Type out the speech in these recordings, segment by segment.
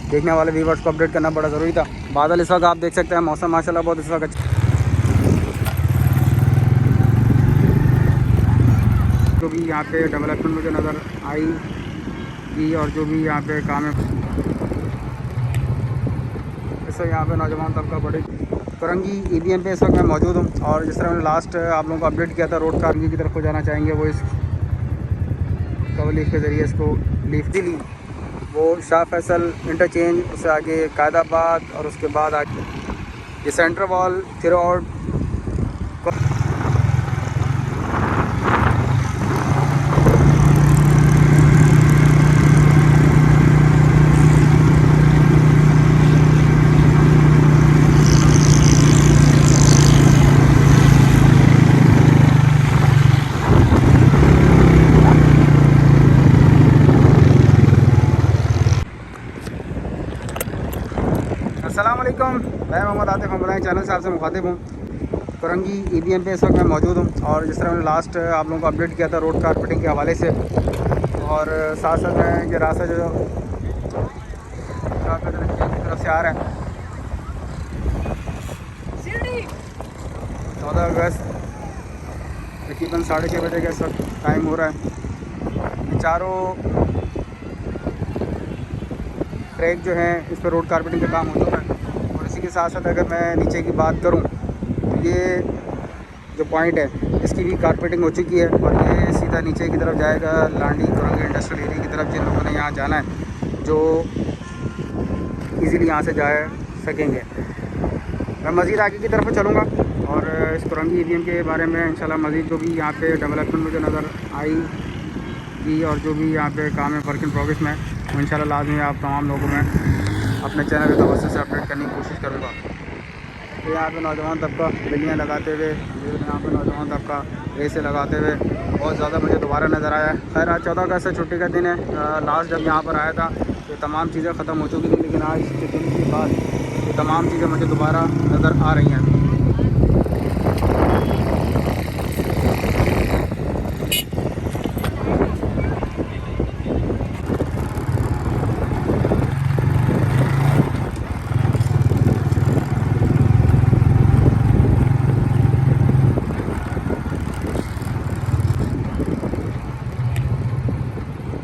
देखने वाले व्यूवर्स को अपडेट करना बड़ा ज़रूरी था। बादल इस वक्त आप देख सकते हैं, मौसम माशाल्लाह बहुत इस वक्त अच्छा। जो भी यहाँ पे डेवलपमेंट मुझे नज़र आई की और जो भी यहाँ पे काम है, इससे यहाँ पे नौजवान तबका बड़े करंगी ईवीएम पे इस वक्त मैं मौजूद हूँ। और जिस तरह मैंने लास्ट आप लोगों को अपडेट किया था, रोड कारगी की तरफ को जाना चाहेंगे वो इस कवर लीफ के ज़रिए इसको लीफ दिली, वो शाह फैसल इंटरचेंज, उससे आगे कायदाबाद और उसके बाद आगे ये सेंटर वॉल थ्रू आउट। अस्सलाम वालेकुम, मैं मोहम्मद आतिफ हमारे चैनल से आपसे मुखातिब हूँ। करंगी ईवीएम पे इस वक्त मैं मौजूद हूँ। और जिस तरह मैंने लास्ट आप लोगों को अपडेट किया था रोड कारपेटिंग के हवाले से, और साथ साथ में ये रास्ता जो की तरफ से आ रहा है, 14 अगस्त तकरीबन 6:30 बजे का इस वक्त टाइम हो रहा है। चारों ट्रैक जो है इस पर रोड कारपेटिंग का काम हो चुका है। और इसी के साथ साथ अगर मैं नीचे की बात करूं तो ये जो पॉइंट है इसकी भी कारपेटिंग हो चुकी है। और ये सीधा नीचे की तरफ जाएगा लांडी करंगी इंडस्ट्रियल एरिया की तरफ, जिन लोगों ने यहाँ जाना है जो इजीली यहाँ से जा सकेंगे। मैं मज़ीद आगे की तरफ चलूँगा और इस करंगी ईवीएम के बारे में इंशाल्लाह मज़ीद जो भी यहाँ पे डेवलपमेंट मुझे नज़र आई की और जो भी यहाँ पे काम है वर्क इन प्रोग्रेस में, वो इंशाल्लाह लाजमी आप तमाम लोगों में अपने चैनल के तवज्जो से अपडेट करने की कोशिश करूँगा। तो यहाँ पे नौजवान तबका बिल्लियाँ लगाते हुए, यहाँ पे नौजवान तबका रेसे लगाते हुए बहुत ज़्यादा मुझे दोबारा नज़र आया है। खैर आज 14 अगस्त से छुट्टी का दिन है। लास्ट जब यहाँ पर आया था ये तमाम चीज़ें ख़त्म हो चुकी थी, लेकिन आज के दिन के बाद ये तमाम चीज़ें मुझे दोबारा नज़र आ रही हैं।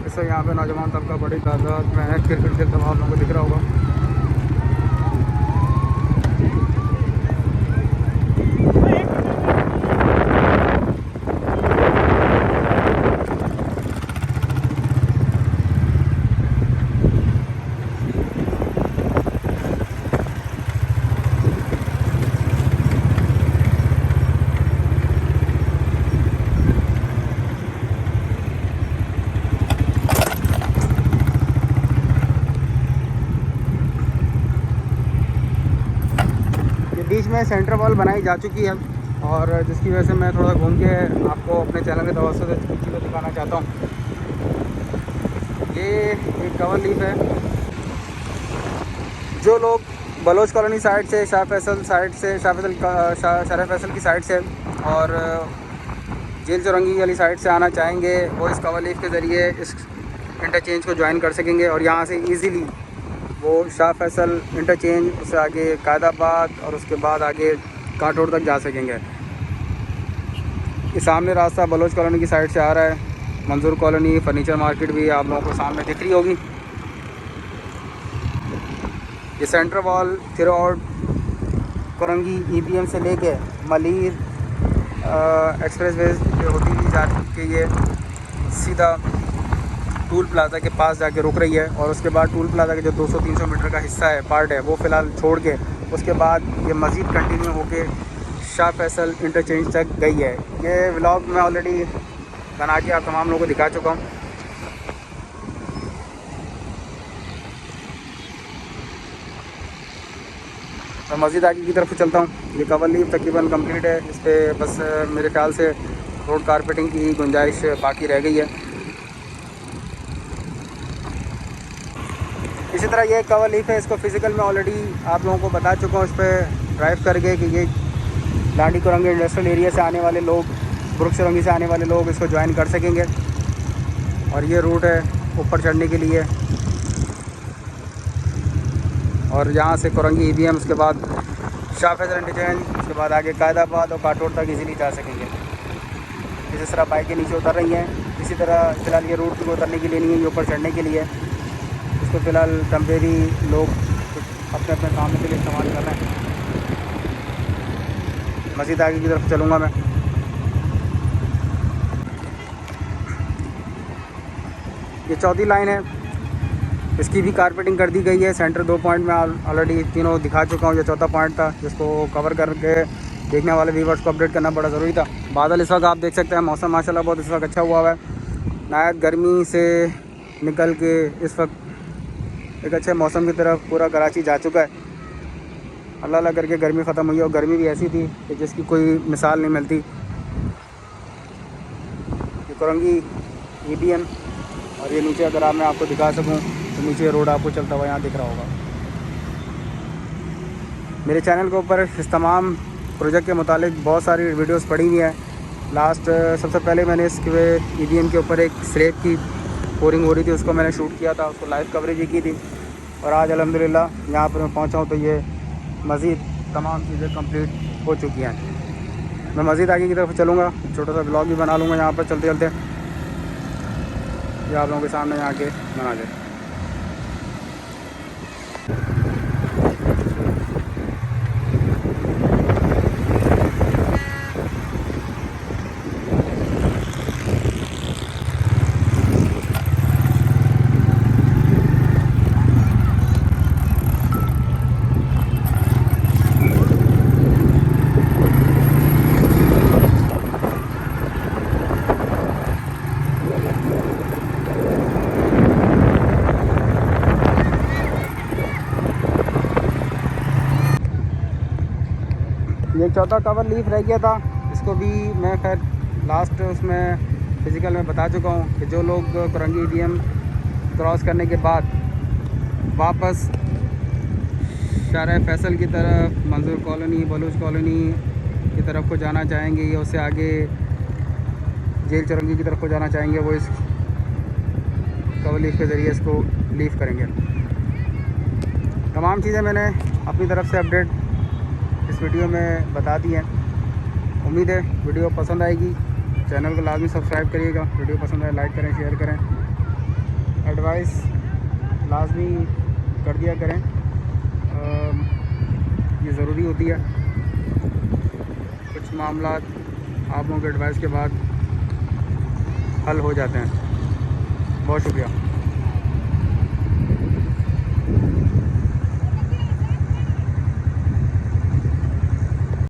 इससे यहाँ पे नौजवान तबका बड़ी तादाद में है। क्रिकेट खेलते हुए आप लोगों को दिख रहा होगा। बीच में सेंटर वॉल बनाई जा चुकी है और जिसकी वजह से मैं थोड़ा घूम के आपको अपने चैनल के तवज्जो से चीज़ें दिखाना चाहता हूँ। ये एक कवर लीफ है। जो लोग बलोच कॉलोनी साइड से, शाह फैसल साइड से, शरफ फैसल की साइड से और जेल चौरंगी वाली साइड से आना चाहेंगे वो इस कवर लीफ के ज़रिए इस इंटरचेंज को ज्वाइन कर सकेंगे और यहाँ से ईज़िली वो शाह फैसल इंटरचेंज, उससे आगे कायदाबाद और उसके बाद आगे कांटोड़ तक जा सकेंगे। ये सामने रास्ता बलोच कॉलोनी की साइड से आ रहा है। मंजूर कॉलोनी, फर्नीचर मार्केट भी आप लोगों को सामने दिख रही होगी। ये centre wall through out Korangi EVM से लेके मलीर एक्सप्रेस वे होती हुई जा के ये सीधा टूल प्लाज़ा के पास जाके रुक रही है। और उसके बाद टूल प्लाज़ा के जो 200-300 मीटर का हिस्सा है, पार्ट है, वो फ़िलहाल छोड़ के उसके बाद ये मज़ीद कंटिन्यू होके शाह फैसल इंटरचेंज तक गई है। ये व्लॉग मैं ऑलरेडी बना के आप तमाम लोगों को दिखा चुका हूँ। मैं मज़ीद आगे की तरफ चलता हूँ। ये कवर लीफ तकरीबन कंप्लीट है। इस पर बस मेरे ख्याल से रोड कारपेटिंग की गुंजाइश बाकी रह गई है। इसी तरह ये कवर लीफ है, इसको फ़िज़िकल में ऑलरेडी आप लोगों को बता चुका हूँ। इस पर ड्राइव करके कि ये लांडी करंगी इंडस्ट्रियल एरिया से आने वाले लोग, बुरुक चौरंगी से आने वाले लोग इसको ज्वाइन कर सकेंगे। और ये रूट है ऊपर चढ़ने के लिए। और यहाँ से कोरंगी EVM, उसके बाद शाह फैसल इंटरचेंज, उसके बाद आगे कायदाबाद और काटोर तक इजीली जा सकेंगे। इस तरह बाइकें नीचे उतर रही हैं। इसी तरह फ़िलहाल ये रूट को उतरने के लिए नहीं है, ये ऊपर चढ़ने के लिए। इसको फ़िलहाल टेम्परेरी लोग अपने अपने काम के लिए इस्तेमाल कर रहे हैं। मज़ीद आगे की तरफ चलूँगा मैं। ये चौथी लाइन है, इसकी भी कारपेटिंग कर दी गई है। सेंटर 2 पॉइंट में ऑलरेडी तीनों दिखा चुका हूँ। ये चौथा पॉइंट था जिसको कवर करके देखने वाले व्यूवर्स को अपडेट करना बड़ा ज़रूरी था। बादल इस वक्त आप देख सकते हैं, मौसम माशाल्लाह बहुत इस वक्त अच्छा हुआ है। नायत गर्मी से निकल के इस वक्त एक अच्छे मौसम की तरफ पूरा कराची जा चुका है। अल्लाह अल्लाह करके गर्मी ख़त्म हुई, और गर्मी भी ऐसी थी कि जिसकी कोई मिसाल नहीं मिलती। ये कोरंगी EVM, और ये नीचे अगर मैं आपको दिखा सकूं तो नीचे रोड आपको चलता हुआ यहाँ दिख रहा होगा। मेरे चैनल के ऊपर इस तमाम प्रोजेक्ट के मुतालिक बहुत सारी वीडियोस पड़ी हुई हैं। लास्ट सबसे पहले मैंने इसके EVM के ऊपर एक स्लैब की बोरिंग हो रही थी, उसको मैंने शूट किया था, उसको लाइव कवरेज भी की थी। और आज अल्हम्दुलिल्लाह यहाँ पर मैं पहुँचा हूँ तो ये मज़ीद तमाम चीज़ें कंप्लीट हो चुकी हैं। मैं मज़ीद आगे की तरफ चलूँगा, छोटा सा ब्लॉग भी बना लूँगा यहाँ पर चलते चलते, ये आप लोगों के सामने यहाँ के मनाज़िर। ये चौथा कवर लीफ रह गया था, इसको भी मैं खैर लास्ट उसमें फ़िज़िकल में बता चुका हूँ कि जो लोग कोरंगी EVM क्रॉस करने के बाद वापस शाह फैसल की तरफ, मंजूर कॉलोनी, बलूच कॉलोनी की तरफ को जाना चाहेंगे या उससे आगे जेल चौरंगी की तरफ को जाना चाहेंगे, वो इस कवर लीफ के ज़रिए इसको लीफ करेंगे। तमाम चीज़ें मैंने अपनी तरफ से अपडेट इस वीडियो में बता दी हैं। उम्मीद है वीडियो पसंद आएगी। चैनल को लाजमी सब्सक्राइब करिएगा। वीडियो पसंद आए लाइक करें, शेयर करें, एडवाइस लाजमी कर दिया करें, ये ज़रूरी होती है। कुछ मामला आप लोगों के एडवाइस के बाद हल हो जाते हैं। बहुत शुक्रिया।